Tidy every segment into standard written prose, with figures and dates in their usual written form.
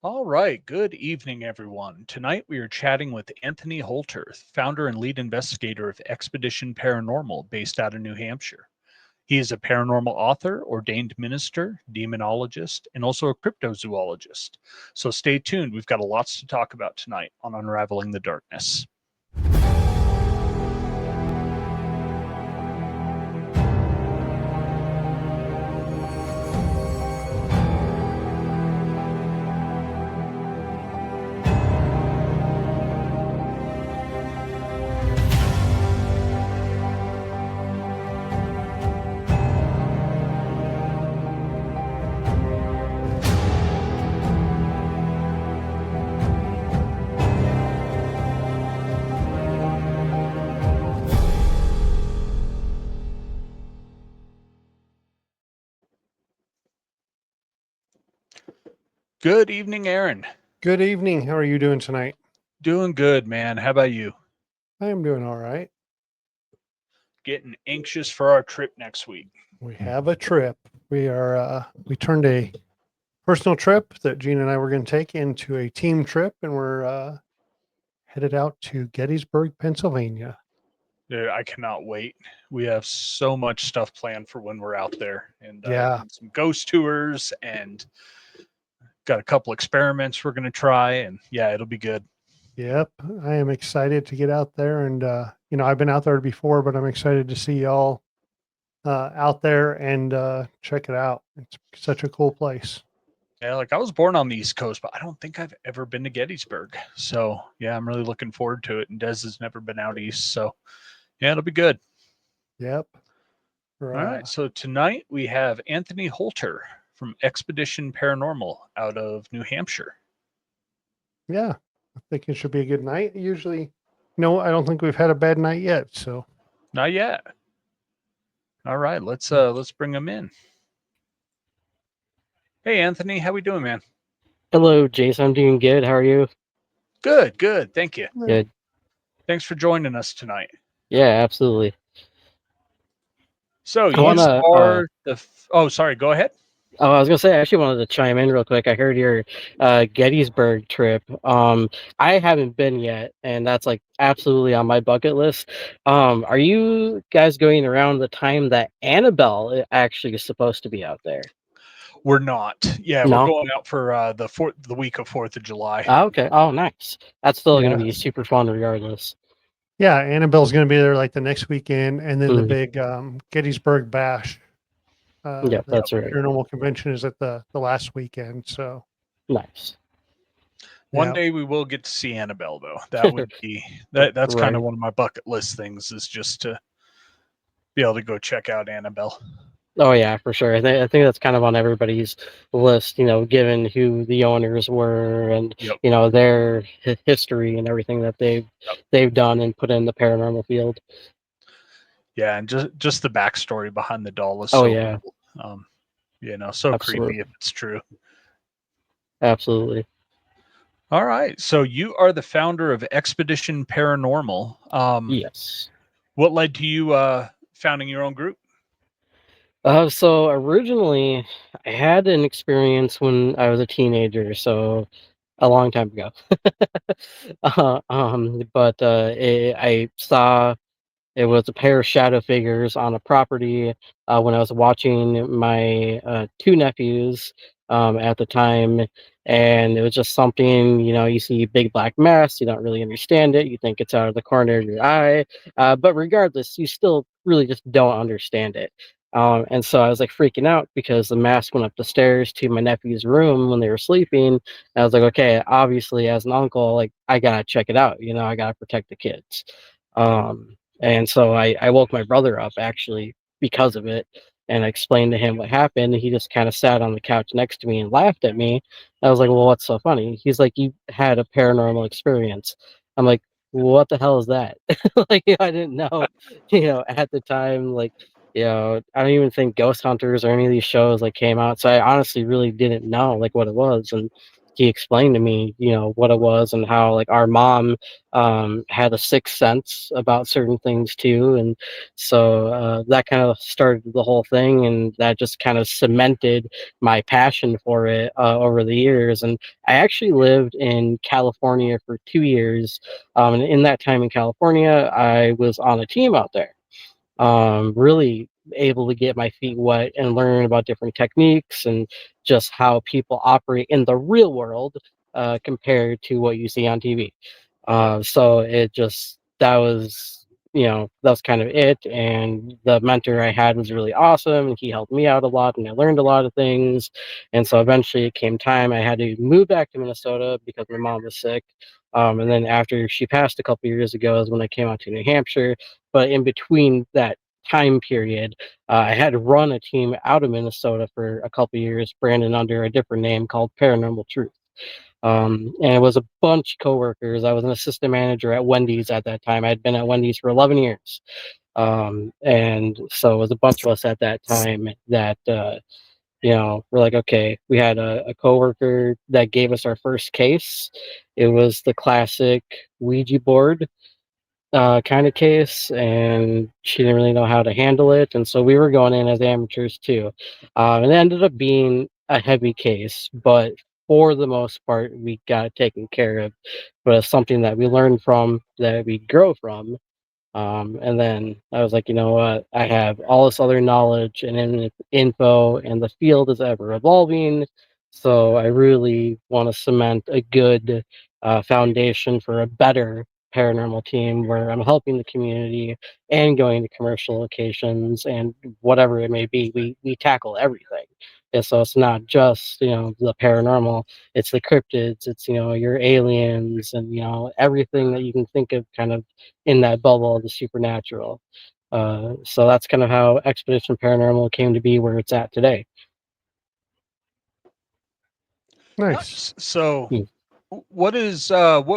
All right, good evening, everyone. Tonight we are chatting with Anthony Holter, founder and lead investigator of Expedition Paranormal, based out of New Hampshire. He is a paranormal author, ordained minister, demonologist, and also a cryptozoologist. So stay tuned. We've got a lots to talk about tonight on Unraveling the Darkness. Good evening, Aaron. Good evening. How are you doing tonight? Doing good, man. How about you? I am doing all right. Getting anxious for our trip next week. We have a trip. We turned a personal trip that Gene and I were going to take into a team trip, and we're headed out to Gettysburg, Pennsylvania. Dude, I cannot wait. We have so much stuff planned for when we're out there, and Yeah. some ghost tours, and got a couple experiments we're going to try, and yeah, it'll be good. Yep. I am excited to get out there, and I've been out there before, but I'm excited to see y'all out there and check it out. It's such a cool place. Yeah, like I was born on the East Coast, but I don't think I've ever been to Gettysburg. So yeah, I'm really looking forward to it. And Des has never been out east, so yeah, it'll be good. Yep. All right, so tonight we have Anthony Holter from Expedition Paranormal out of New Hampshire. Yeah, I think it should be a good night. Usually, no, I don't think we've had a bad night yet. So Not yet. All right, let's bring him in. Hey Anthony, how we doing, man? Hello, Jason. I'm doing good. How are you? Good, good. Thank you. Good. Thanks for joining us tonight. Yeah, absolutely. So I you wanna. are the. Oh, sorry. Go ahead. Oh, I was gonna say I actually wanted to chime in real quick. I heard your Gettysburg trip. I haven't been yet, and that's like absolutely on my bucket list. Are you guys going around the time that Annabelle actually is supposed to be out there? We're not. Yeah, we're No. going out for the week of 4th of July. Oh, okay. Oh, nice. That's still gonna yeah, be super fun regardless. yeah. Annabelle's going to be there like the next weekend, and then the Mm, big Gettysburg Bash. yep, The that's right. paranormal convention is at the last weekend. So Nice. One yeah, day we will get to see Annabelle, though. That would be that's kind of Right. one of my bucket list things, is just to be able to go check out Annabelle. Oh yeah, for sure. I think that's kind of on everybody's list, given who the owners were and Yep. their history and everything that Yep. they've done and put in the paranormal field. Yeah, and just the backstory behind the doll is Oh so yeah, cool. So creepy if absolutely, it's true. absolutely. All right, so you are the founder of Expedition Paranormal. Yes. What led to you founding your own group? So originally, I had an experience when I was a teenager, so a long time ago. But I saw. It was a pair of shadow figures on a property when I was watching my two nephews at the time. And it was just something, you see big black mass, you don't really understand it. You think it's out of the corner of your eye. But regardless, you still really just don't understand it. And so I was like freaking out because the mask went up the stairs to my nephew's room when they were sleeping. And I was like, okay, obviously, as an uncle, like I gotta check it out. I gotta protect the kids. And so I woke my brother up actually because of it, and I explained to him what happened. And he just kind of sat on the couch next to me and laughed at me. I was like, "Well, what's so funny?" He's like, "You had a paranormal experience." I'm like, "What the hell is that?" Like, I didn't know, at the time. Like, I don't even think Ghost Hunters or any of these shows like came out, so I honestly really didn't know like what it was. And he explained to me, what it was and how like our mom had a sixth sense about certain things too, and so that kind of started the whole thing, and that just kind of cemented my passion for it over the years. And I actually lived in California for 2 years, and in that time in California, I was on a team out there, really able to get my feet wet and learn about different techniques and just how people operate in the real world compared to what you see on TV. So it just that was kind of it. And the mentor I had was really awesome, and he helped me out a lot, and I learned a lot of things. And so eventually it came time I had to move back to Minnesota because my mom was sick. And then after she passed a couple years ago is when I came out to New Hampshire. But in between that time period, I had run a team out of Minnesota for a couple years, branded under a different name called Paranormal Truth. And it was a bunch of coworkers. I was an assistant manager at Wendy's at that time. I'd been at Wendy's for 11 years. And so it was a bunch of us at that time that, we're like, okay, we had a coworker that gave us our first case. It was the classic Ouija board kind of case, and she didn't really know how to handle it, and so we were going in as amateurs too. And it ended up being a heavy case, but for the most part, we got it taken care of. But it's something that we learn from, that we grow from, and then I was like, you know what? I have all this other knowledge and info, and the field is ever evolving. So I really want to cement a good foundation for a better paranormal team where I'm helping the community and going to commercial locations and whatever it may be. We tackle everything. And so it's not just, the paranormal, it's the cryptids, it's, your aliens and, everything that you can think of kind of in that bubble of the supernatural. So that's kind of how Expedition Paranormal came to be where it's at today. Nice. So, Hmm. what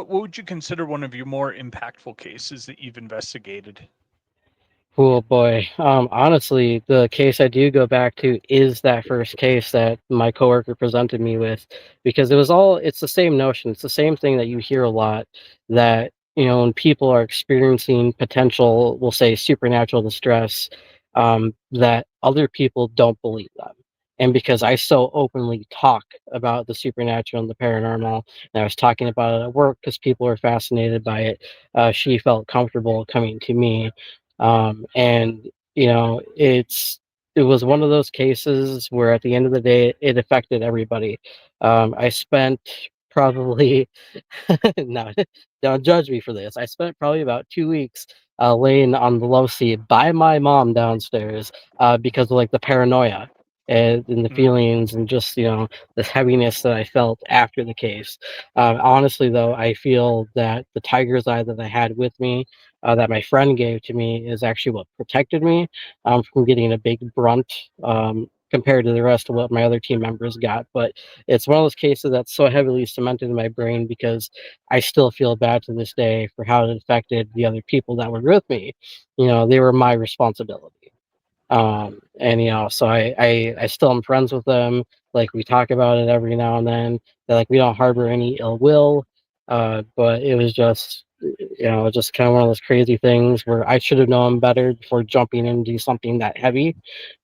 would you consider one of your more impactful cases that you've investigated? Oh boy. Honestly, the case I do go back to is that first case that my coworker presented me with, because it's the same notion. It's the same thing that you hear a lot, that, when people are experiencing potential, we'll say supernatural distress, that other people don't believe them. And because I so openly talk about the supernatural and the paranormal, and I was talking about it at work because people were fascinated by it, she felt comfortable coming to me, and it was one of those cases where at the end of the day it affected everybody. I spent probably no, don't judge me for this. I spent probably about 2 weeks laying on the love seat by my mom downstairs because of like the paranoia and the Mm, feelings and just this heaviness that I felt after the case. Honestly, though, I feel that the tiger's eye that I had with me, that my friend gave to me, is actually what protected me from getting a big brunt compared to the rest of what my other team members got. But it's one of those cases that's so heavily cemented in my brain because I still feel bad to this day for how it affected the other people that were with me. They were my responsibility. And so I still am friends with them. Like, we talk about it every now and then. That, like, we don't harbor any ill will. But it was just kind of one of those crazy things where I should have known better before jumping into something that heavy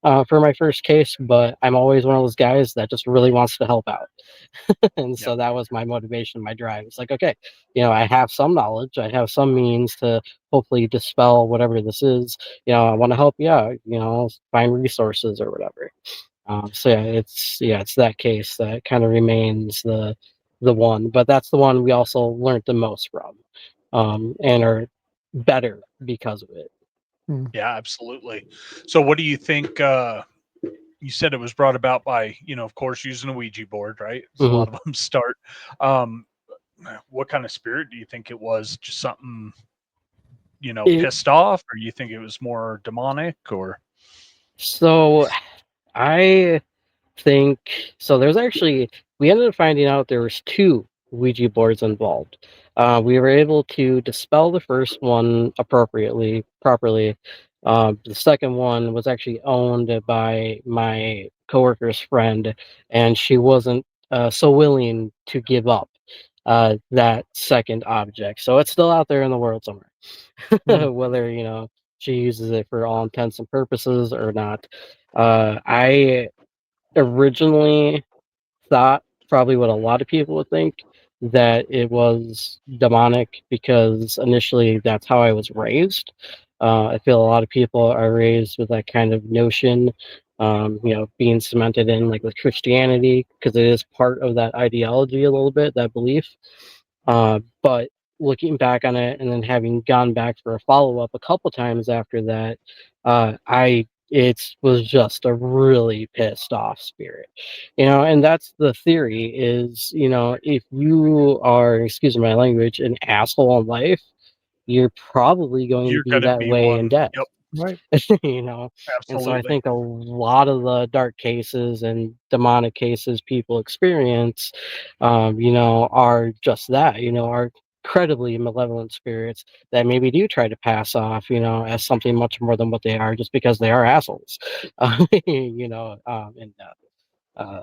for my first case. But I'm always one of those guys that just really wants to help out. And yep. so that was my motivation, my drive. It's like, okay, I have some knowledge, I have some means to hopefully dispel whatever this is. I want to help you out, find resources or whatever. So it's that case that kind of remains the one, but that's the one we also learned the most from, and are better because of it. Hmm. Yeah, absolutely. So, what do you think? You said it was brought about by, of course, using a Ouija board, right? So a Hmm. lot of them start. Um, what kind of spirit do you think it was? Just something, It, pissed off, or you think it was more demonic, or? so I think so. There's actually, we ended up finding out there was two Ouija boards involved. We were able to dispel the first one appropriately, properly. The second one was actually owned by my coworker's friend, and she wasn't so willing to give up that second object. So it's still out there in the world somewhere, Mm. whether she uses it for all intents and purposes or not. I originally thought, probably what a lot of people would think, that it was demonic because initially that's how I was raised. I feel a lot of people are raised with that kind of notion, being cemented in like with Christianity because it is part of that ideology a little bit, that belief. But looking back on it and then having gone back for a follow up a couple times after that, I it was just a really pissed off spirit, and that's the theory is, if you are, excuse my language, an asshole in life, you're probably going to You're be gonna that be way in one. death. Yep, Right. you know and so I absolutely. think a lot of the dark cases and demonic cases people experience, are just that, are incredibly malevolent spirits that maybe do try to pass off, as something much more than what they are, just because they are assholes. And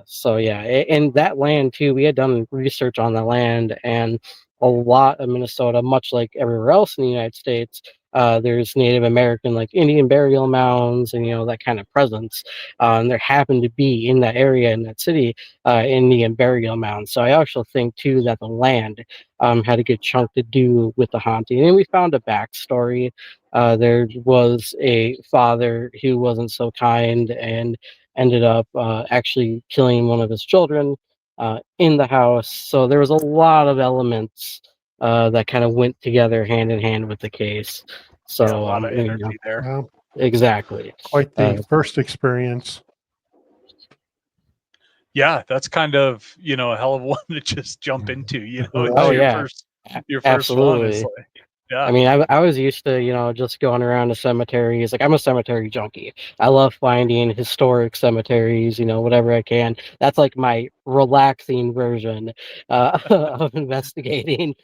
so yeah, and that land too. We had done research on the land, and a lot of Minnesota, much like everywhere else in the United States, there's Native American, like Indian burial mounds, and that kind of presence. And there happened to be in that area, in that city, Indian burial mounds. So I also think too that the land had a good chunk to do with the haunting. And we found a backstory. There was a father who wasn't so kind and ended up actually killing one of his children in the house. So there was a lot of elements that kind of went together hand in hand with the case. Yeah, a So lot of energy there. Wow. exactly. Quite the Uh, first experience. Yeah, that's kind of, a hell of one to just jump into, it's oh Right. your yeah, first one. It's absolutely. like, I yeah, mean, I was used to, just going around the cemeteries. Like, I'm a cemetery junkie. I love finding historic cemeteries, whatever I can. That's like my relaxing version of investigating,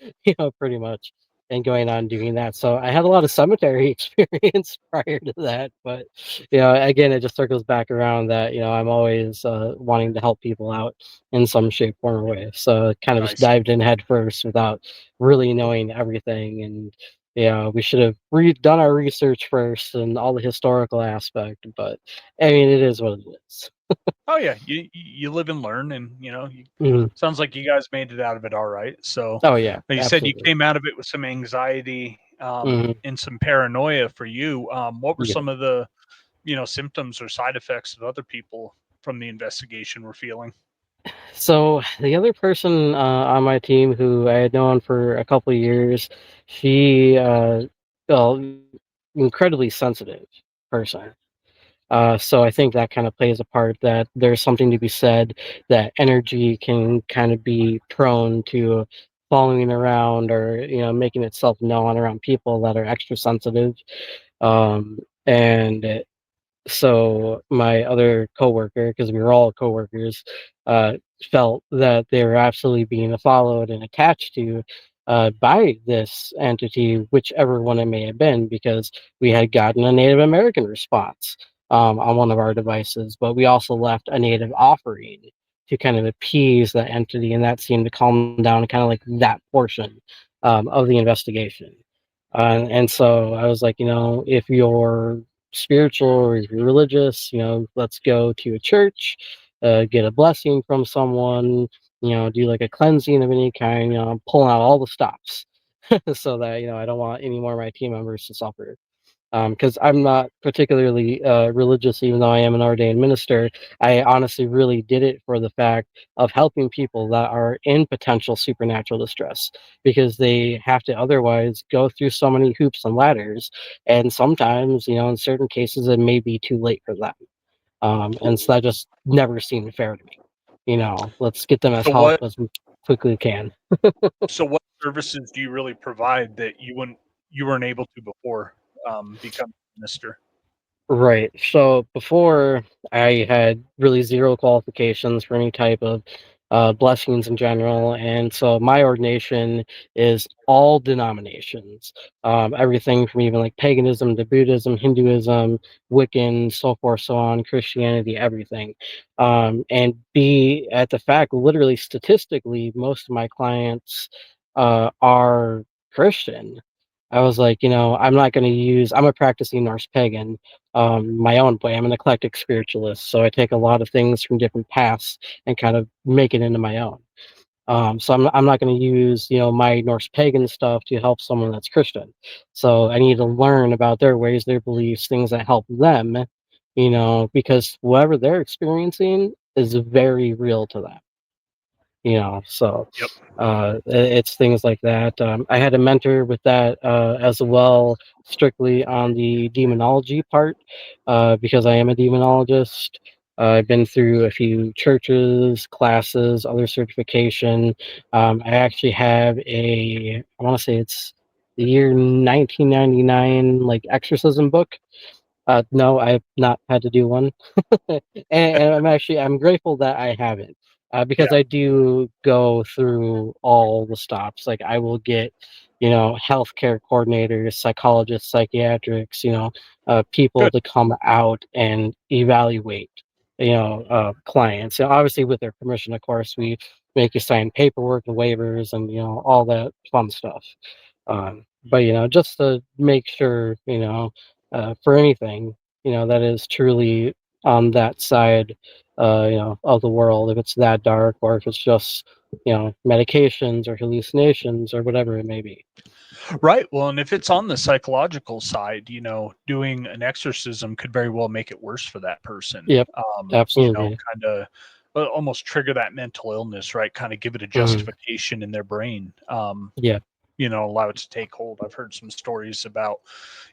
pretty much, and going on doing that. So I had a lot of cemetery experience prior to that. But, again, it just circles back around that, I'm always wanting to help people out in some shape, form, or way. So kind of just nice. dived in head first without really knowing everything. And yeah, we should have done our research first and all the historical aspect, but I mean, it is what it is. Oh yeah, you live and learn, and Mhm. sounds like you guys made it out of it all right. So, Oh yeah, you said you absolutely. came out of it with some anxiety, Hmm. and some paranoia for you. What were Yeah. some of the symptoms or side effects that other people from the investigation were feeling? So the other person on my team who I had known for a couple of years, she, well, incredibly sensitive person. So I think that kind of plays a part, that there's something to be said that energy can kind of be prone to following around, or making itself known around people that are extra sensitive. And so my other coworker, because we were all coworkers, uh, felt that they were absolutely being followed and attached to by this entity, whichever one it may have been, because we had gotten a Native American response on one of our devices, but we also left a Native offering to kind of appease that entity, and that seemed to calm down kind of like that portion of the investigation. And so I was like, if you're spiritual or if you're religious, let's go to a church, get a blessing from someone, do like a cleansing of any kind, pulling out all the stops so that, I don't want any more of my team members to suffer. Because I'm not particularly religious, even though I am an ordained minister. I honestly really did it for the fact of helping people that are in potential supernatural distress, because they have to otherwise go through so many hoops and ladders. And sometimes, in certain cases, it may be too late for them. And so that just never seemed fair to me. Let's get them as So help what as we quickly can. so what services do you really provide that you weren't able to before becoming a minister? Right. So before, I had really zero qualifications for any type of blessings in general. And so my ordination is all denominations, everything from even like paganism to Buddhism, Hinduism, Wiccan, so forth, so on, Christianity, everything. And be at the fact, literally statistically, most of my clients are Christian. I was like, I'm not going to use, I'm a practicing Norse pagan, my own way. I'm an eclectic spiritualist. So I take a lot of things from different paths and kind of make it into my own. So I'm not going to use, my Norse pagan stuff to help someone that's Christian. So I need to learn about their ways, their beliefs, things that help them, because whatever they're experiencing is very real to them. So Yep. it's things like that. I had a mentor with that as well, strictly on the demonology part, because I am a demonologist. I've been through a few churches, classes, other certification. I actually have I want to say it's the year 1999 like exorcism book. No, I've not had to do one. And I'm grateful that I haven't, Yeah. because I do go through all the stops. Like I will get, healthcare coordinators, psychologists, psychiatrics, people Good. to come out and evaluate, clients. And obviously with their permission, of course, we make you sign paperwork and waivers and all that fun stuff. But just to make sure, for anything, that is truly on that side, of the world, if it's that dark or if it's just, medications or hallucinations or whatever it may be. Right. Well, and if it's on the psychological side, doing an exorcism could very well make it worse for that person. Yep, absolutely. Kind of almost trigger that mental illness, right? Kind of give it a Hmm. justification in their brain. Yeah. Allow it to take hold. I've heard some stories about,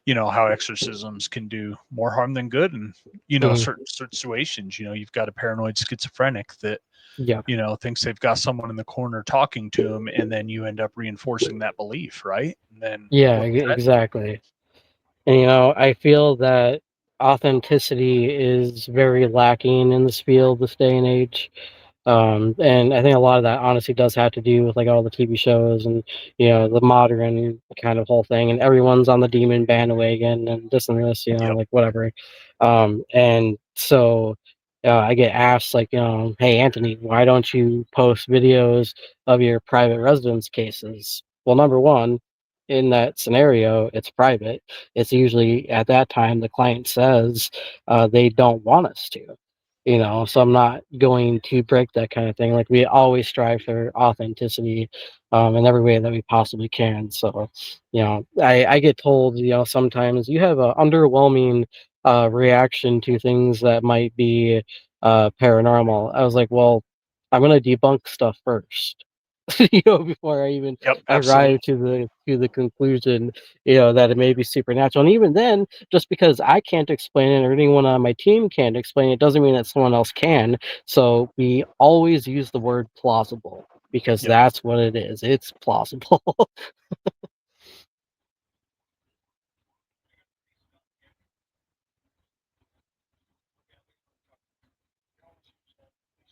how exorcisms can do more harm than good. And, Hmm. certain situations, you've got a paranoid schizophrenic that, Yeah. thinks they've got someone in the corner talking to them, and then you end up reinforcing that belief, right? And then Yeah, what does that do? exactly. And I feel that authenticity is very lacking in this field this day and age. And I think a lot of that honestly does have to do with like all the TV shows and the modern kind of whole thing, and everyone's on the demon bandwagon and this and this, Yep. like whatever. And so I get asked like, hey Anthony, why don't you post videos of your private residence cases? Well, number one, in that scenario, it's private. It's usually at that time the client says they don't want us to, so I'm not going to break that kind of thing. Like we always strive for authenticity in every way that we possibly can. So I get told, sometimes you have an underwhelming reaction to things that might be paranormal. I was like, well, I'm going to debunk stuff first. Before I even Yep. Absolutely. arrive to the conclusion, that it may be supernatural. And even then, just because I can't explain it or anyone on my team can't explain it doesn't mean that someone else can. So we always use the word plausible because Yep. that's what it is. It's plausible.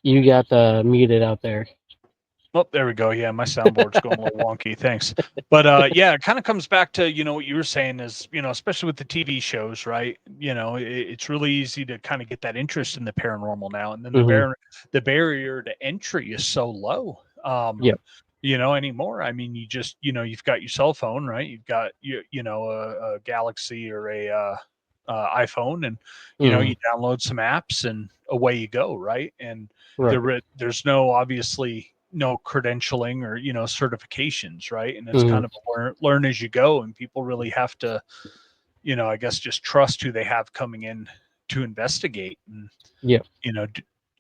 You got muted out there. Oh, there we go. Yeah, my soundboard's going a little wonky. Thanks. But yeah, it kind of comes back to what you were saying is especially with the TV shows, right? It's really easy to kind of get that interest in the paranormal now, and then Hmm. the barrier to entry is so low. Yep. Anymore. I mean, you just you've got your cell phone, right? You've got a Galaxy or a iPhone, and Hmm. you download some apps, and away you go, right? And Right. there's no obviously no credentialing or certifications, right? And it's Hmm. kind of learn as you go, and people really have to I guess just trust who they have coming in to investigate. And Yep. you know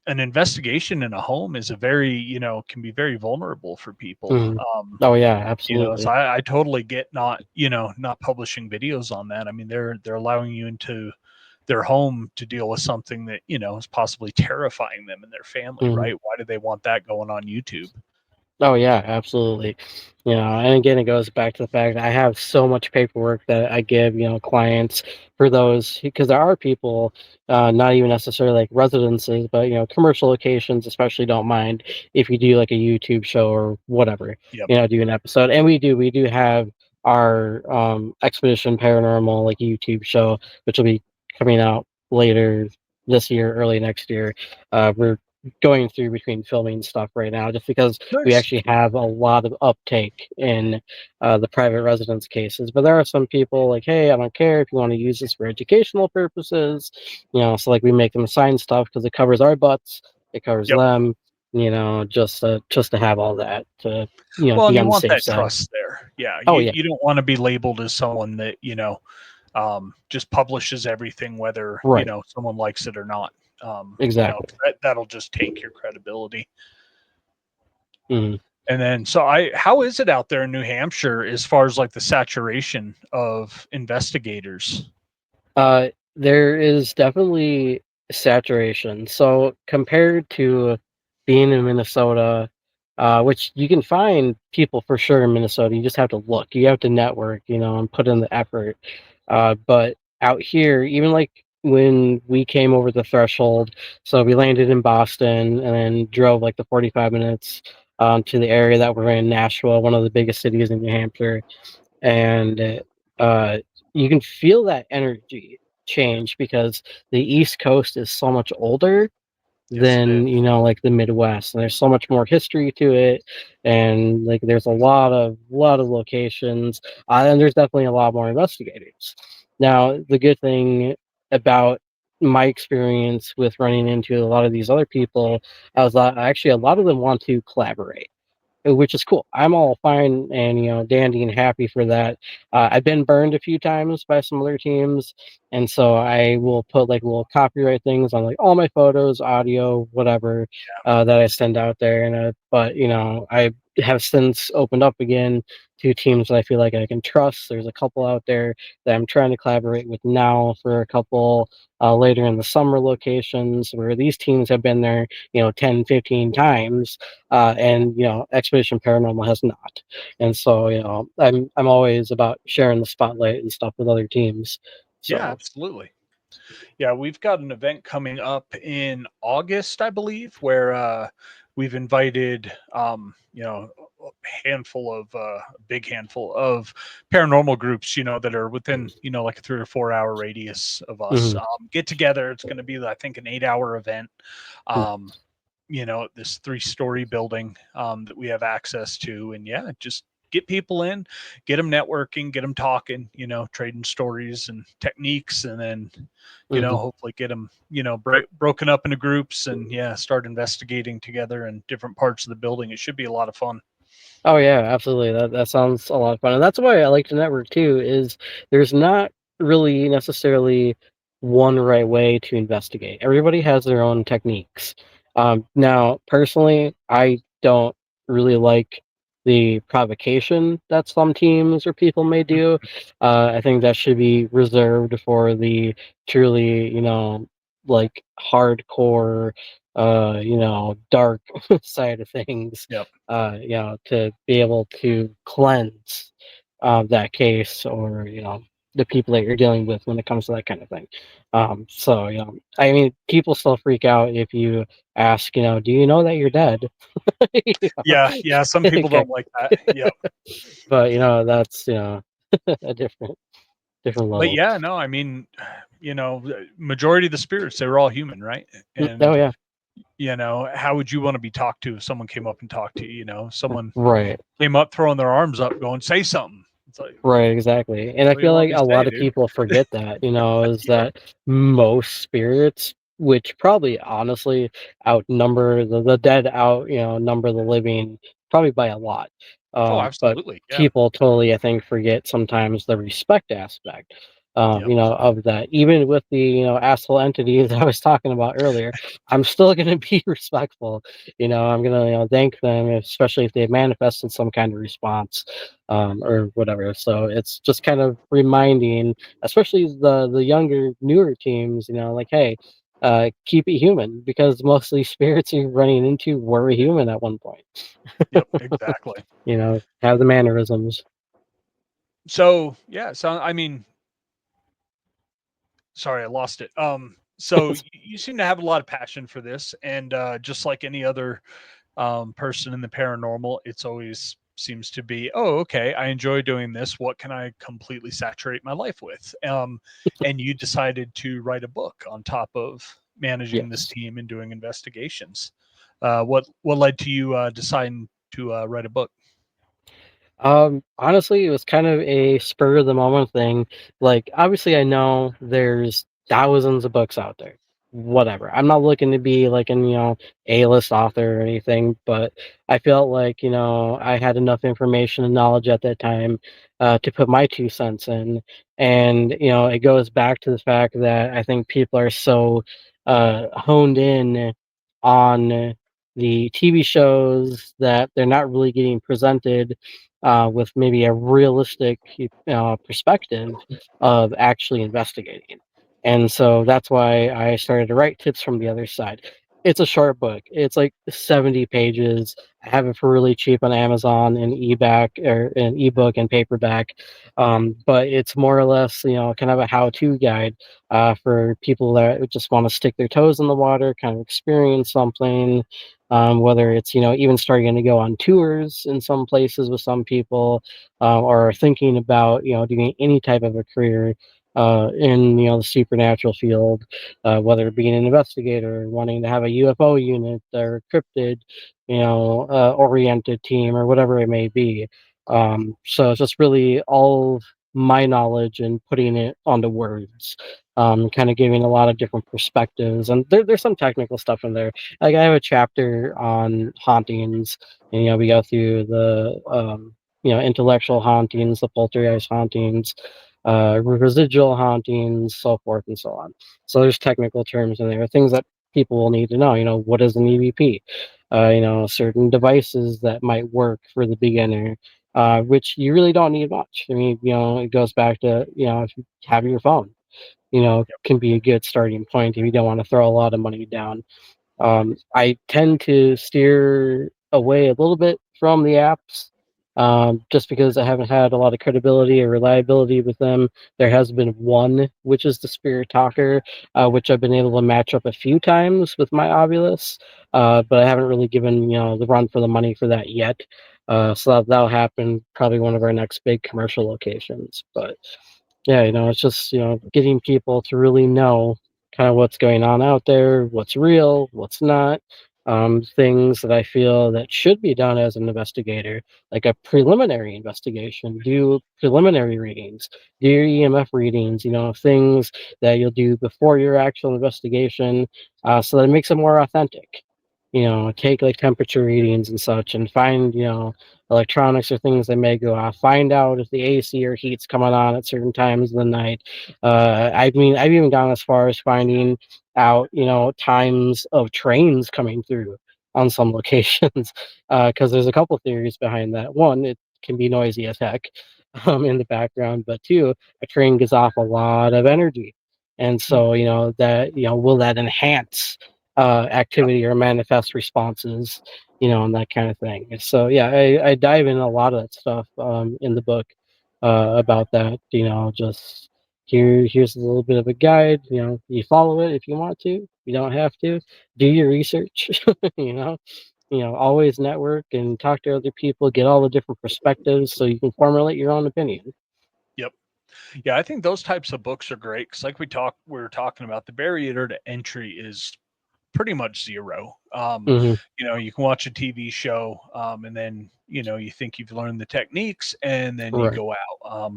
an investigation in a home is a very can be very vulnerable for people. Hmm. Oh yeah, So absolutely. I totally get not publishing videos on that. I mean, they're allowing you into their home to deal with something that is possibly terrifying them and their family, Hmm. right? Why do they want that going on YouTube? Oh yeah, absolutely. And again, it goes back to the fact that I have so much paperwork that I give, clients for those because there are people, not even necessarily like residences, but commercial locations, especially don't mind if you do like a YouTube show or whatever, Yep. do an episode, and we do have our Expedition Paranormal like YouTube show, which will be coming out later this year, early next year. We're going through between filming stuff right now just because we Nice. actually have a lot of uptake in the private residence cases. But there are some people like, hey, I don't care if you want to use this for educational purposes, so like we make them sign stuff because it covers our butts, it covers Yep. them, just to have all that to Well, and be you on the want safe that side. trust there. Yeah. Oh You yeah, you don't want to be labeled as someone that, just publishes everything, whether, right, someone likes it or not. exactly. That'll just take your credibility. Mhm. And then, how is it out there in New Hampshire as far as like the saturation of investigators? There is definitely saturation. So compared to being in Minnesota, which you can find people for sure in Minnesota, you just have to look, you have to network, and put in the effort. But out here, even like when we came over the threshold, so we landed in Boston and then drove like the 45 minutes to the area that we're in, Nashville, one of the biggest cities in New Hampshire, and uh, you can feel that energy change because the East Coast is so much older Yes, it is. than like the Midwest, and there's so much more history to it, and like there's a lot of locations, and there's definitely a lot more investigators. Now, the good thing about my experience with running into a lot of these other people is that actually a lot of them want to collaborate, which is cool. I'm all fine and dandy and happy for that. I've been burned a few times by some other teams, and so I will put like little copyright things on like all my photos, audio, whatever that I send out there. And but I have since opened up again to teams that I feel like I can trust. There's a couple out there that I'm trying to collaborate with now for a couple later in the summer locations where these teams have been there 10, 15 times, and Expedition Paranormal has not. And so I'm always about sharing the spotlight and stuff with other teams. Yeah, So absolutely. Yeah, we've got an event coming up in August, I believe, where we've invited, a big handful of paranormal groups, that are within, like a 3 or 4 hour radius of us. mhm, Get together. It's going to be, I think, an 8 hour event. mm, Um, this 3-story building that we have access to. And yeah, just get people in, get them networking, get them talking, trading stories and techniques. And then, mhm. hopefully get them, broken up into groups and yeah, start investigating together in different parts of the building. It should be a lot of fun. Oh yeah, absolutely. That sounds a lot of fun, and that's why I like to network too. Is there's not really necessarily one right way to investigate. Everybody has their own techniques. Now, personally, I don't really like the provocation that some teams or people may do. I think that should be reserved for the truly, like hardcore, dark side of things, Yep. to be able to cleanse that case, or the people that you're dealing with when it comes to that kind of thing. So I mean, people still freak out if you ask, do you know that you're dead? You know? Yeah. Yeah. Some people Okay, don't like that. Yep. but that's a different But level. yeah, no, I mean, the majority of the spirits, they were all human, right? Oh And yeah, how would you want to be talked to if someone came up and talked to you? Someone right. came up throwing their arms up, going, "Say something." It's like, Right, exactly. And I what do you feel want like me a to say, lot of dude? people forget that, is Yep. that most spirits, which probably honestly outnumber the dead, number the living probably by a lot. Oh, But absolutely. Yeah. people totally, I think, forget sometimes the respect aspect, Yep. of that. Even with the, asshole entities I was talking about earlier, I'm still going to be respectful. I'm going to, thank them, especially if they manifested some kind of response, or whatever. So it's just kind of reminding, especially the younger, newer teams, like, hey, keep it human, because most of these spirits you're running into were human at one point. Yep, exactly. Have the mannerisms. So yeah, so I mean, sorry, I lost it. So you seem to have a lot of passion for this, and just like any other person in the paranormal, it's always seems to be, oh, okay, I enjoy doing this. What can I completely saturate my life with? And you decided to write a book on top of managing this Yes. team and doing investigations. What led to you deciding to write a book? Honestly, it was kind of a spur of the moment thing. Like, obviously, I know there's thousands of books out there. Whatever. I'm not looking to be like an, A-list author or anything, but I felt like, I had enough information and knowledge at that time to put my 2 cents in. And, it goes back to the fact that I think people are so honed in on the TV shows that they're not really getting presented with maybe a realistic perspective of actually investigating. And so that's why I started to write tips from the other side. It's a short book. It's like 70 pages. I have it for really cheap on Amazon and eBack or an ebook and paperback. But it's more or less, kind of a how-to guide for people that just want to stick their toes in the water, kind of experience something, whether it's even starting to go on tours in some places with some people, or thinking about doing any type of a career in the supernatural field, whether being an investigator, wanting to have a UFO unit or cryptid oriented team or whatever it may be. So it's just really all of my knowledge and putting it onto words, kind of giving a lot of different perspectives, and there's some technical stuff in there. Like, I have a chapter on hauntings, and we go through the intellectual hauntings, the poltergeist hauntings, residual hauntings, so forth and so on. So there's technical terms in there, things that people will need to know. What is an EVP? Certain devices that might work for the beginner, which you really don't need much. I mean, it goes back to if you have your phone, can be a good starting point if you don't want to throw a lot of money down. I tend to steer away a little bit from the apps, just because I haven't had a lot of credibility or reliability with them. There has been one, which is the Spirit Talker, which I've been able to match up a few times with my Ovilus, but I haven't really given the run for the money for that yet. So that'll happen probably one of our next big commercial locations. But yeah, it's just, getting people to really know kind of what's going on out there, what's real, what's not, things that I feel that should be done as an investigator, like a preliminary investigation, do preliminary readings, do your EMF readings, things that you'll do before your actual investigation, so that it makes it more authentic. Take like temperature readings and such, and find, electronics or things that may go off. Find out if the AC or heat's coming on at certain times of the night. I mean, I've even gone as far as finding out, times of trains coming through on some locations, because there's a couple theories behind that. One, it can be noisy as heck in the background, but two, a train gives off a lot of energy, and Hmm. so that will that enhance Yep. activity or manifest responses, and that kind of thing. So yeah, I dive in a lot of that stuff in the book about that. Just here's a little bit of a guide. You follow it if you want to. You don't have to. Do your research. you know. Always network and talk to other people, get all the different perspectives so you can formulate your own opinion. Yep. Yeah, I think those types of books are great because, like we were talking about, the barrier to entry is pretty much zero. Hmm. You can watch a TV show, and then you think you've learned the techniques, and then you Right. go out,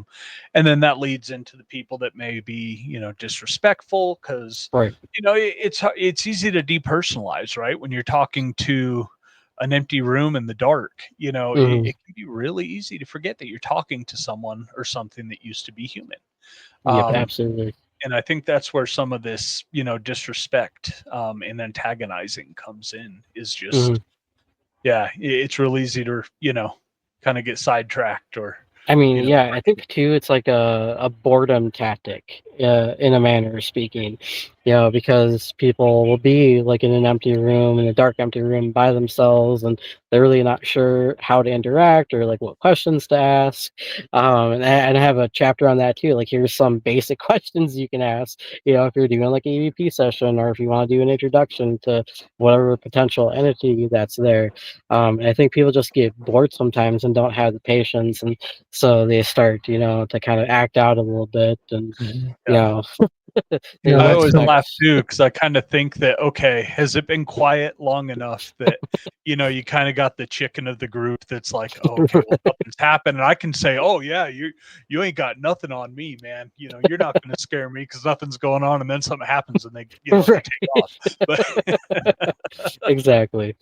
and then that leads into the people that may be disrespectful because Right. it's easy to depersonalize, right? When you're talking to an empty room in the dark, Hmm. it can be really easy to forget that you're talking to someone or something that used to be human. Yep. Um, Absolutely. and I think that's where some of this, disrespect and antagonizing comes in. Is Hmm. just, yeah, it's real easy to, kind of get sidetracked or I mean, you know. yeah, I think too, it's like a boredom tactic, in a manner of speaking, because people will be like in an empty room, in a dark, empty room by themselves, and they're really not sure how to interact or like what questions to ask. And I have a chapter on that too. Like, here's some basic questions you can ask, if you're doing like an EVP session or if you want to do an introduction to whatever potential entity that's there. And I think people just get bored sometimes and don't have the patience, and so they start, to kind of act out a little bit, and Mhm. you Yeah. know, they Yeah, I don't that's always the laugh expect. too because I kind of think that, okay, has it been quiet long enough that, you kind of got the chicken of the group that's like, oh, okay, well, nothing's happened. And I can say, oh, yeah, you ain't got nothing on me, man. You're not going to scare me because nothing's going on. And then something happens and they take Right. off. But Exactly.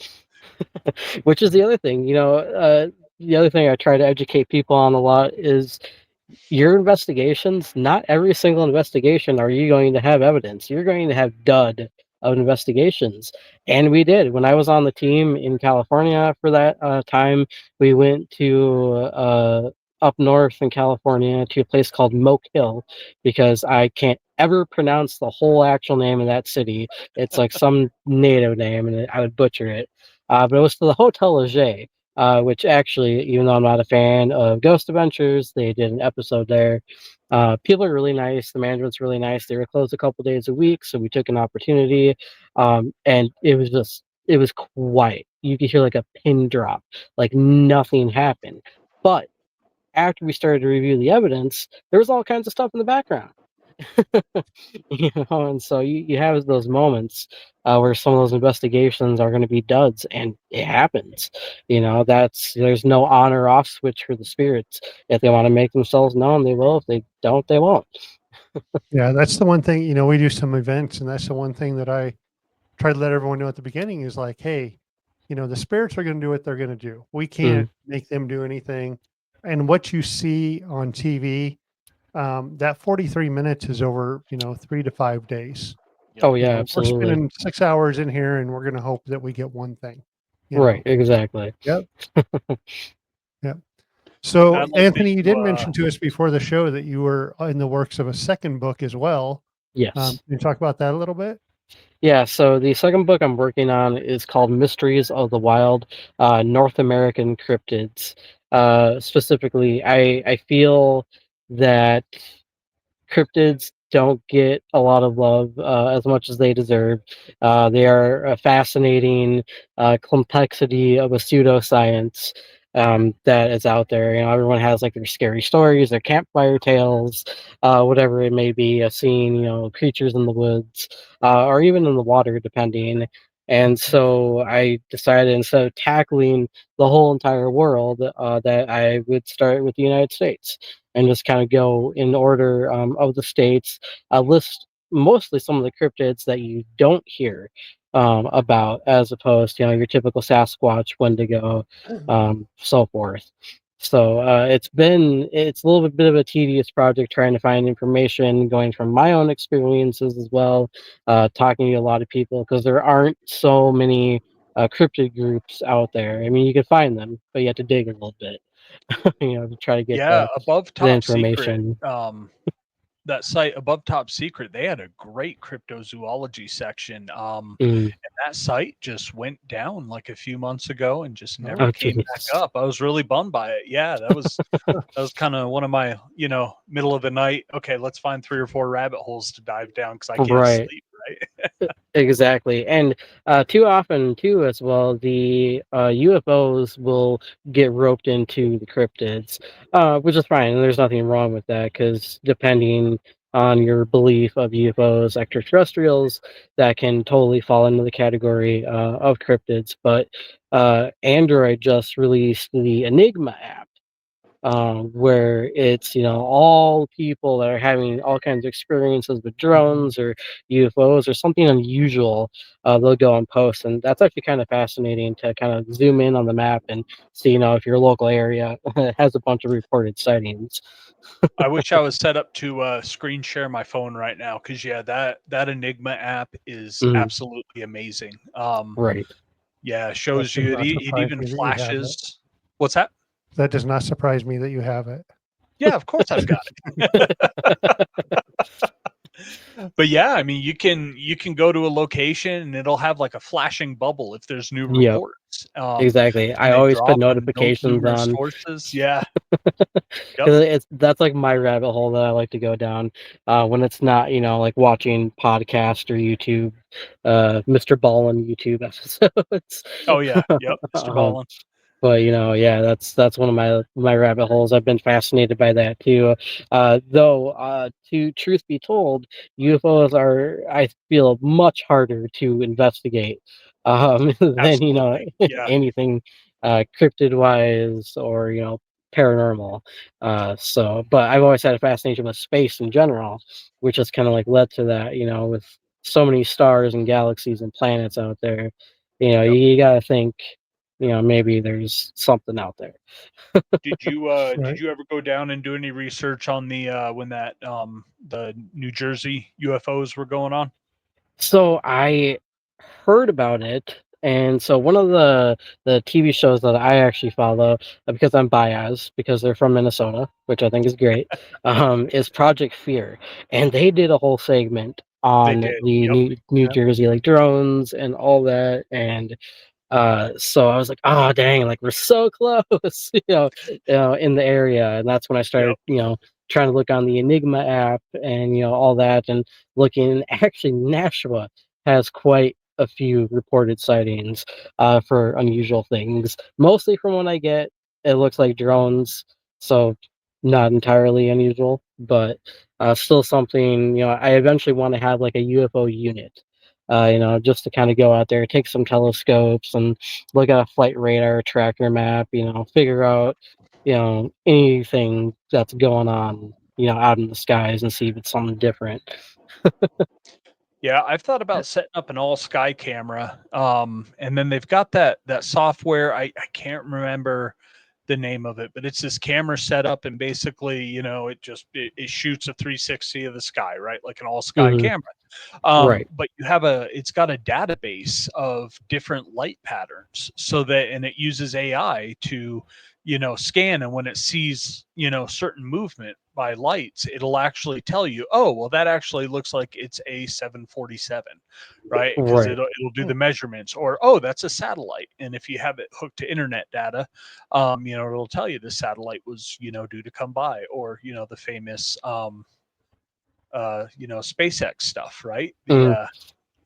Which is the other thing, the other thing I try to educate people on a lot is your investigations, not every single investigation are you going to have evidence. You're going to have dud of investigations. And we did. When I was on the team in California for that time, we went to up north in California to a place called Moke Hill, because I can't ever pronounce the whole actual name of that city. It's like some native name, and I would butcher it. But it was to the Hotel Leger, which actually, even though I'm not a fan of Ghost Adventures, they did an episode there. People are really nice. The management's really nice. They were closed a couple days a week, so we took an opportunity, and it was quiet. You could hear like a pin drop, like nothing happened. But after we started to review the evidence, there was all kinds of stuff in the background. And so you have those moments where some of those investigations are going to be duds, and it happens. There's no on or off switch for the spirits. If they want to make themselves known, they will. If they don't, they won't. Yeah, that's the one thing, we do some events, and that's the one thing that I try to let everyone know at the beginning is like, hey, the spirits are going to do what they're going to do. We Mm. can't make them do anything. And what you see on TV, that 43 minutes is over, 3 to 5 days. yeah, Oh yeah, We're absolutely. spending 6 hours in here and we're going to hope that we get one thing, you Right, know? exactly. Yep. Yep. So, I'd like Anthony, you to, did mention to us before the show that you were in the works of a second book as well. Yes. Can you talk about that a little bit? Yeah, so the second book I'm working on is called Mysteries of the Wild, North American Cryptids. Specifically, I feel that cryptids don't get a lot of love as much as they deserve. They are a fascinating complexity of a pseudoscience that is out there. Everyone has like their scary stories, their campfire tales, whatever it may be, a scene, creatures in the woods, or even in the water, depending. And so I decided, instead of tackling the whole entire world, that I would start with the United States and just kind of go in order of the states. List mostly some of the cryptids that you don't hear about, as opposed to your typical Sasquatch, Wendigo, so forth. So it's a little bit of a tedious project trying to find information, going from my own experiences as well, talking to a lot of people, because there aren't so many cryptid groups out there. I mean, you can find them, but you have to dig a little bit, to try to get yeah, above the top secret. information. That site above top secret, they had a great cryptozoology section. Mm. And that site just went down like a few months ago and just never Oh, Oh, came back jeez. up. I was really bummed by it. Yeah, that was kind of one of my, middle of the night. Okay, let's find 3 or 4 rabbit holes to dive down because I can't Right. sleep. Right. Exactly. And too often, too, as well, the UFOs will get roped into the cryptids, which is fine. And there's nothing wrong with that, because depending on your belief of UFOs, extraterrestrials, that can totally fall into the category of cryptids. But Android just released the Enigma app, where it's all people that are having all kinds of experiences with drones or UFOs or something unusual. They'll go and post, and that's actually kind of fascinating to kind of zoom in on the map and see if your local area has a bunch of reported sightings. I wish I was set up to screen share my phone right now because yeah, that Enigma app is Mm, absolutely amazing. right. Yeah, I shows am you not it surprised even that you have it. flashes. What's that? That does not surprise me that you have it. Yeah, of course I've got it. But yeah, I mean, you can go to a location and it'll have like a flashing bubble if there's new Yep, reports. exactly. And I they always put drop and don't notifications numerous on sources. Yeah. Yep. because that's like my rabbit hole that I like to go down when it's not, like watching podcast or YouTube, Mr. Ballin YouTube episodes. Oh yeah. Yep. Mr. um, Ballin. But yeah, that's one of my rabbit holes. I've been fascinated by that too. Though, to truth be told, UFOs are, I feel, much harder to investigate than Absolutely. Yeah. anything cryptid wise or paranormal. But I've always had a fascination with space in general, which has kind of like led to that. With so many stars and galaxies and planets out there, Yep. you gotta think maybe there's something out there. Did Right. you ever go down and do any research on the when that the New Jersey UFOs were going on? So I heard about it, and so one of the TV shows that I actually follow, because I'm biased because they're from Minnesota, which I think is great, is Project Fear, and they did a whole segment They on did. the Yep. New Yeah. Jersey like drones and all that, and so I was like, oh dang, like we're so close, in the area. And that's when I Yep. started, trying to look on the Enigma app and all that, and looking. Actually, Nashua has quite a few reported sightings for unusual things. Mostly from what I get, it looks like drones, so not entirely unusual, but still something. I eventually want to have like a UFO unit, just to kind of go out there, take some telescopes and look at a flight radar tracker map, figure out, anything that's going on, out in the skies and see if it's something different. Yeah, I've thought about setting up an all sky camera. And then they've got that software. I can't remember the name of it, but it's this camera setup, and basically, it shoots a 360 of the sky, right? Like an all sky Hmm. camera. Right. But it's got a database of different light patterns, and it uses AI to, scan, and when it sees, certain movement by lights, it'll actually tell you, oh, well, that actually looks like it's a 747, right? Because Right. it'll do the measurements, or oh, that's a satellite. And if you have it hooked to internet data, it'll tell you the satellite was, due to come by, or the famous SpaceX stuff, right? Mm,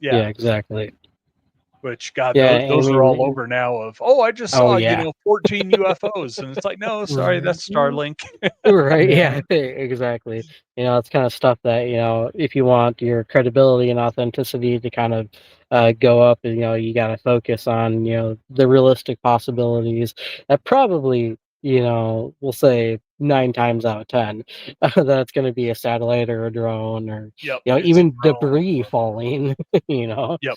Yeah, yeah, exactly. which God, Yeah, those and I those are mean, all over now. Of, oh, I just oh saw, yeah. 14 UFOs, and it's like, no, sorry, Right. that's Starlink. Right, Yeah. yeah, exactly. It's kind of stuff that, if you want your credibility and authenticity to kind of go up, you got to focus on, the realistic possibilities that probably, we'll say 9 times out of 10, that it's going to be a satellite or a drone or, Yep, it's a even drone. debris falling, you know? Yep,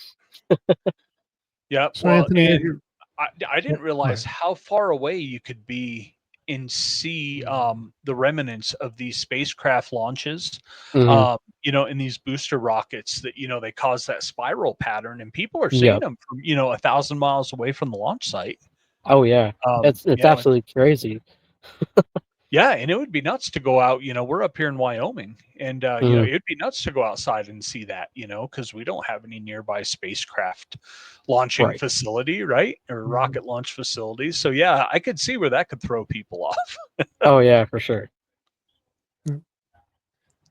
yep. So Well, Anthony, as and you I yeah, didn't go realize ahead. how far away you could be and see the remnants of these spacecraft launches. Hmm. In these booster rockets that they cause that spiral pattern, and people are seeing Yep. them from 1,000 miles away from the launch site. Oh yeah. It's You know, and absolutely crazy. yeah, and it would be nuts to go out. We're up here in Wyoming, and Hmm. it'd be nuts to go outside and see that. Because we don't have any nearby spacecraft launching Right. facility, right, or Mhm. rocket launch facilities. So yeah, I could see where that could throw people off. Oh yeah, for sure.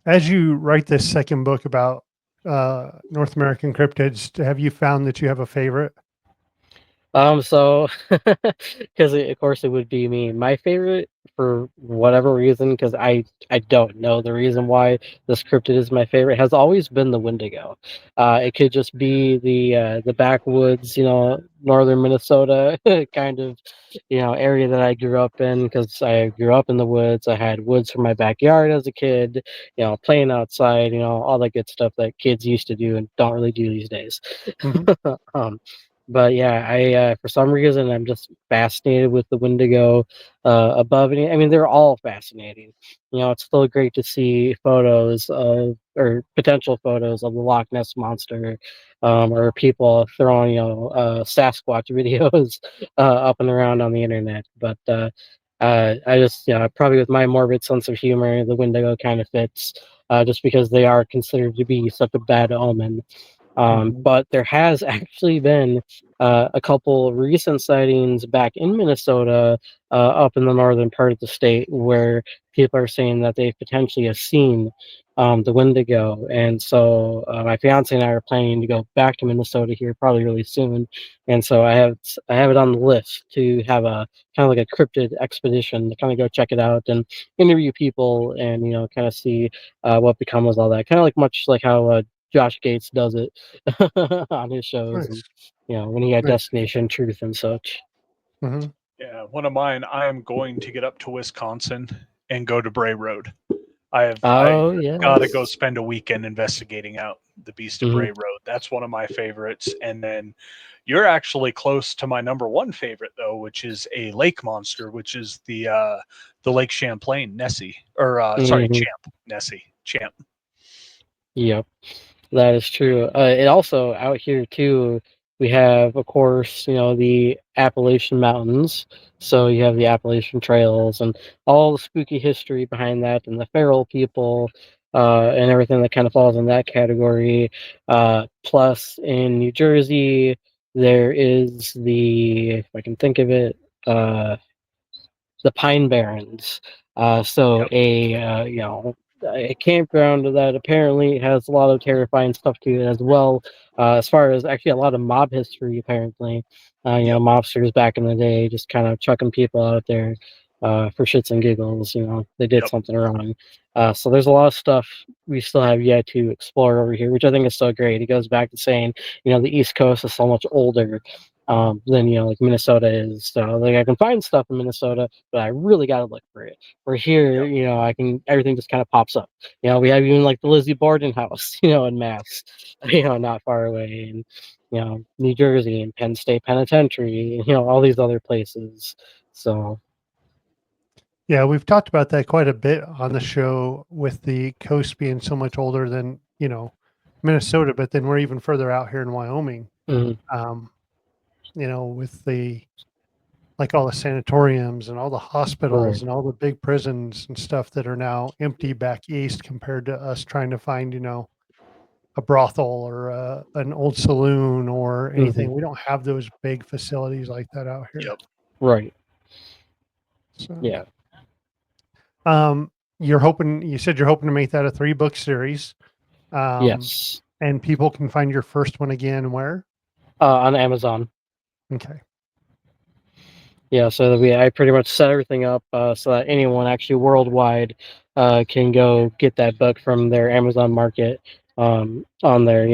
As you write this second book about North American cryptids, have you found that you have a favorite? So, because of course it would be me. My favorite, for whatever reason, because I don't know the reason why this cryptid is my favorite, has always been the Wendigo. It could just be the backwoods, northern Minnesota kind of, area that I grew up in, because I grew up in the woods. I had woods for my backyard as a kid, playing outside, all that good stuff that kids used to do and don't really do these days. Hmm. um, but yeah, I for some reason I'm just fascinated with the Wendigo above it. I mean, they're all fascinating. It's still great to see photos of, or potential photos of, the Loch Ness monster, or people throwing Sasquatch videos up and around on the internet. But I just, probably with my morbid sense of humor, the Wendigo kind of fits, just because they are considered to be such a bad omen. Mhm. But there has actually been a couple recent sightings back in Minnesota, up in the northern part of the state, where people are saying that they potentially have seen the Wendigo. And so my fiance and I are planning to go back to Minnesota here probably really soon. And so I have it on the list to have a kind of like a cryptid expedition to kind of go check it out and interview people and kind of see what becomes all that. Kind of like much like how Josh Gates does it on his shows, Nice. and when he had Nice. Destination Truth and such. Hmm. Yeah, one of mine. I am going to get up to Wisconsin and go to Bray Road. I've Oh got to go yes. spend a weekend investigating out the Beast of Hmm. Bray Road. That's one of my favorites. And then you're actually close to my number one favorite though, which is a lake monster, which is the Lake Champlain Nessie, or sorry, Hmm. Champ Nessie Champ. Yep. That is true. It also out here too. We have, of course, the Appalachian Mountains. So you have the Appalachian Trails and all the spooky history behind that, and the feral people, and everything that kind of falls in that category. Plus, in New Jersey, there is if I can think of it, the Pine Barrens. So Yep, a campground that apparently has a lot of terrifying stuff to it as well. As far as actually a lot of mob history, apparently, yep, mobsters back in the day just kind of chucking people out there for shits and giggles. They did yep, something wrong. So there's a lot of stuff we still have yet to explore over here, which I think is so great. It goes back to saying, the East Coast is so much older than like Minnesota is. So like I can find stuff in Minnesota, but I really got to look for it. Where here, yep. everything just kind of pops up. We have even like the Lizzie Borden house, in Mass, not far away, and New Jersey and Penn State Penitentiary, and all these other places. So Yeah, we've talked about that quite a bit on the show with the coast being so much older than, Minnesota, but then we're even further out here in Wyoming. mm, Um, with like all the sanatoriums and all the hospitals right. and all the big prisons and stuff that are now empty back east compared to us trying to find, a brothel or an old saloon or Hmm. anything. We don't have those big facilities like that out here. Yep. Right. So, Yeah. you said you're hoping to make that a 3-book series. Um, Yes. and people can find your first one again where? On Amazon. Okay. Yeah, so I pretty much set everything up so that anyone actually worldwide can go get that book from their Amazon market on there.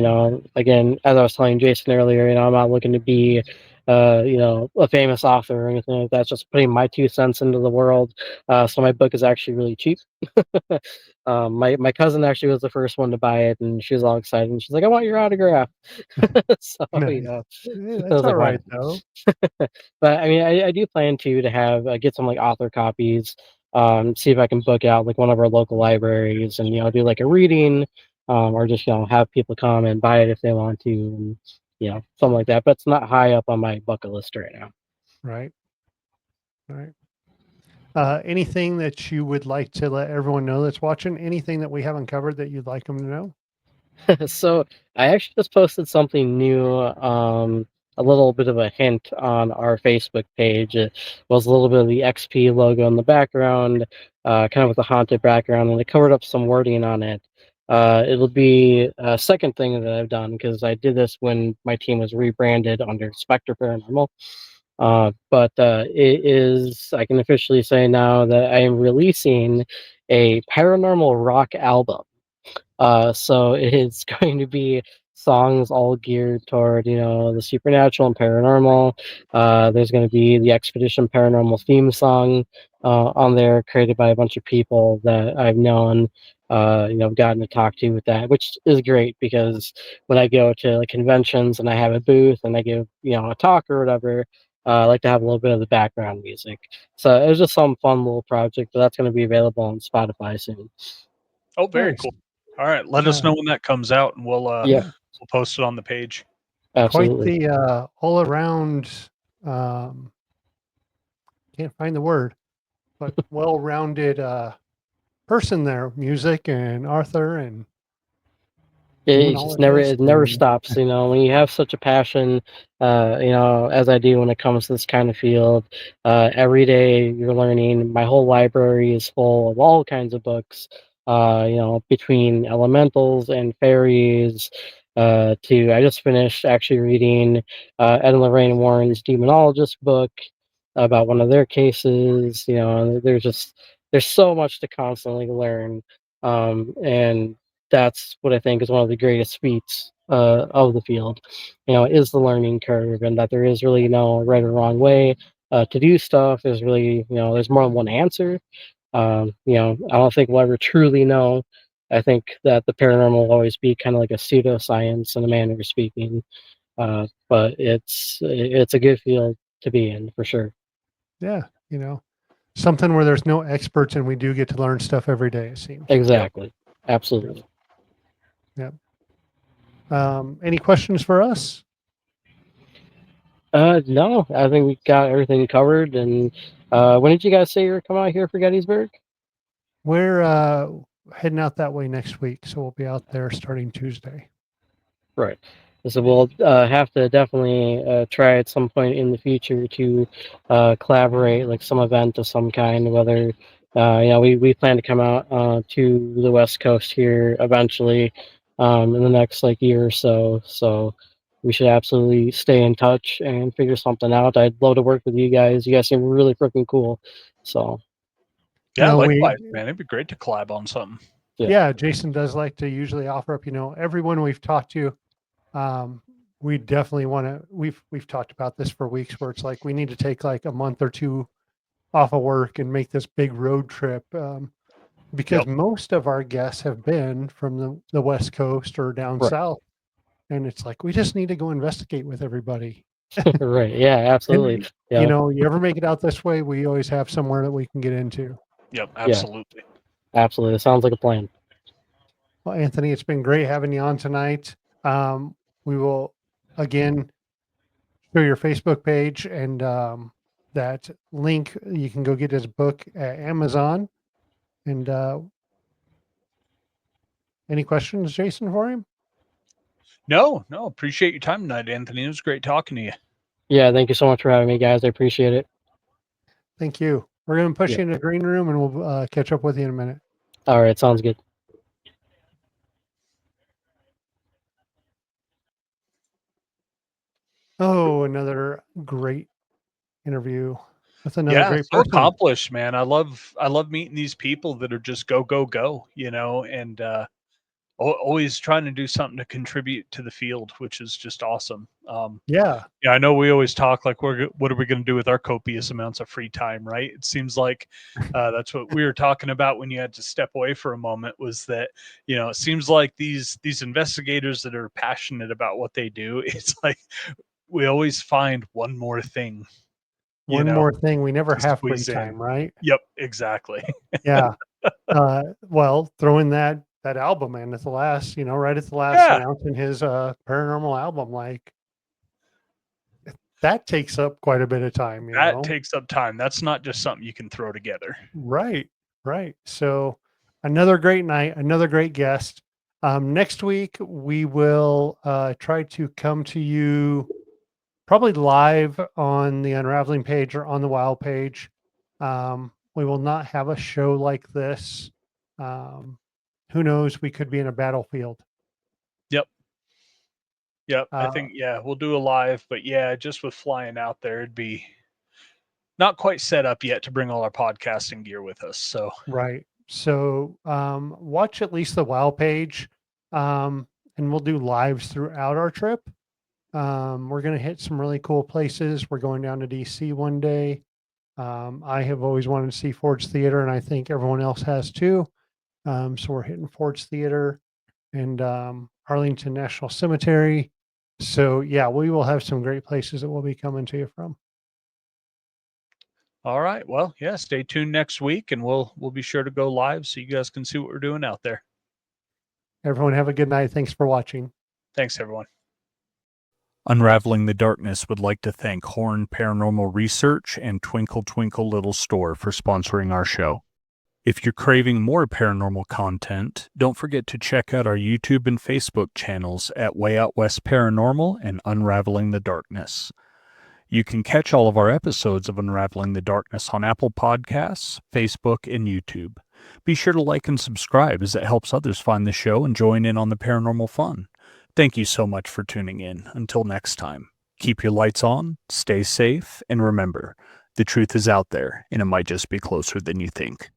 Again, as I was telling Jason earlier, I'm not looking to be, a famous author or anything like that. Just putting my 2 cents into the world. So my book is actually really cheap. My cousin actually was the first one to buy it, and she was all excited. And she's like, "I want your autograph." So Nice. Yeah, I that's was all like, "Why right not?" though. But I mean, I do plan to have get some like author copies. See if I can book out like one of our local libraries and do like a reading, or just have people come and buy it if they want to, and something like that. But it's not high up on my bucket list right now. Right. Right. Anything that you would like to let everyone know that's watching? Anything that we haven't covered that you'd like them to know? So I actually just posted something new, a little bit of a hint on our Facebook page. It was a little bit of the XP logo in the background, kind of with a haunted background, and it covered up some wording on it. It'll be a second thing that I've done because I did this when my team was rebranded under Spectre Paranormal. But it is, I can officially say now that I am releasing a paranormal rock album. So it's going to be songs all geared toward, the supernatural and paranormal. There's going to be the Expedition Paranormal theme song on there, created by a bunch of people that I've known, gotten to talk to with that, which is great because when I go to like conventions and I have a booth and I give, a talk or whatever, I like to have a little bit of the background music. So it was just some fun little project, but that's going to be available on Spotify soon. Oh, very Nice. cool. All right, let us Uh, know when that comes out, and Yeah, yeah. we'll post it on the page. Quite absolutely. the all around. Um, can't find the word. but well-rounded person there, music and Arthur and It just demonologist. it never And stops. When you have such a passion, as I do when it comes to this kind of field, every day you're learning. My whole library is full of all kinds of books. Between elementals and fairies, to I just finished actually reading Ed and Lorraine Warren's demonologist book about one of their cases. There's so much to constantly learn, and that's what I think is one of the greatest feats of the field, is the learning curve, and that there is really no right or wrong way to do stuff. There's really, there's more than one answer. I don't think we'll ever truly know. I think that the paranormal will always be kind of like a pseudoscience in a manner of speaking, but it's a good field to be in for sure. yeah, something where there's no experts and we do get to learn stuff every day, it seems. Exactly, absolutely. Yeah. Any questions for us? No, I think we got everything covered. And when did you guys say you were coming out here for Gettysburg? We're heading out that way next week, so we'll be out there starting Tuesday. Right. So we'll have to definitely try at some point in the future to collaborate, like some event of some kind. Whether we plan to come out to the West Coast here eventually in the next like year or so. So we should absolutely stay in touch and figure something out. I'd love to work with you guys. You guys seem really freaking cool. So Yeah, No, likewise, man. It'd be great to collab on something. yeah, Jason does like to usually offer up, everyone we've talked to, we definitely want to, we've talked about this for weeks where it's like, we need to take like a month or two off of work and make this big road trip. Because Yep. most of our guests have been from the West Coast or down Right. south. And it's like, we just need to go investigate with everybody. Right. Yeah, absolutely. And, Yeah. you ever make it out this way, we always have somewhere that we can get into. Yep, absolutely. Absolutely. It sounds like a plan. Well, Anthony, it's been great having you on tonight. We will again show your Facebook page and that link. You can go get his book at Amazon. And any questions, Jason, for him? No, appreciate your time tonight, Anthony. It was great talking to you. Yeah, thank you so much for having me, guys. I appreciate it. Thank you. We're going to push Yeah. you in the green room and we'll catch up with you in a minute. All right, sounds good. Oh, another great interview with another Yeah, great so person. accomplished, man. I love meeting these people that are just go, go, go, and always trying to do something to contribute to the field, which is just awesome. Yeah. Yeah, I know we always talk like what are we going to do with our copious amounts of free time, right? It seems like that's what we were talking about when you had to step away for a moment. Was that it seems like these investigators that are passionate about what they do, it's like we always find one more thing, One more thing. We never to have free squeeze in. time, right? Yep, exactly. Yeah. Well, throwing that album in at the last, right at the last Yeah, announcing his paranormal album, like that takes up quite a bit of time, that takes up time. That's not just something you can throw together. Right, right. So another great night, another great guest. Next week we will try to come to you probably live on the Unraveling page or on the WoW page. We will not have a show like this. Who knows? We could be in a battlefield. Yep. I think we'll do a live, but just with flying out there, it'd be not quite set up yet to bring all our podcasting gear with us. So right. So watch at least the WoW page, and we'll do lives throughout our trip. We're going to hit some really cool places. We're going down to DC one day. I have always wanted to see Ford's Theater, and I think everyone else has too. So we're hitting Ford's Theater and Arlington National Cemetery. So yeah, we will have some great places that we'll be coming to you from. all right. Well, stay tuned next week and we'll be sure to go live so you guys can see what we're doing out there. Everyone have a good night. Thanks for watching. Thanks everyone. Unraveling the Darkness would like to thank Horn Paranormal Research and Twinkle Twinkle Little Store for sponsoring our show. If you're craving more paranormal content, don't forget to check out our YouTube and Facebook channels at Way Out West Paranormal and Unraveling the Darkness. You can catch all of our episodes of Unraveling the Darkness on Apple Podcasts, Facebook, and YouTube. Be sure to like and subscribe as it helps others find the show and join in on the paranormal fun. Thank you so much for tuning in. Until next time, keep your lights on, stay safe, and remember, the truth is out there, and it might just be closer than you think.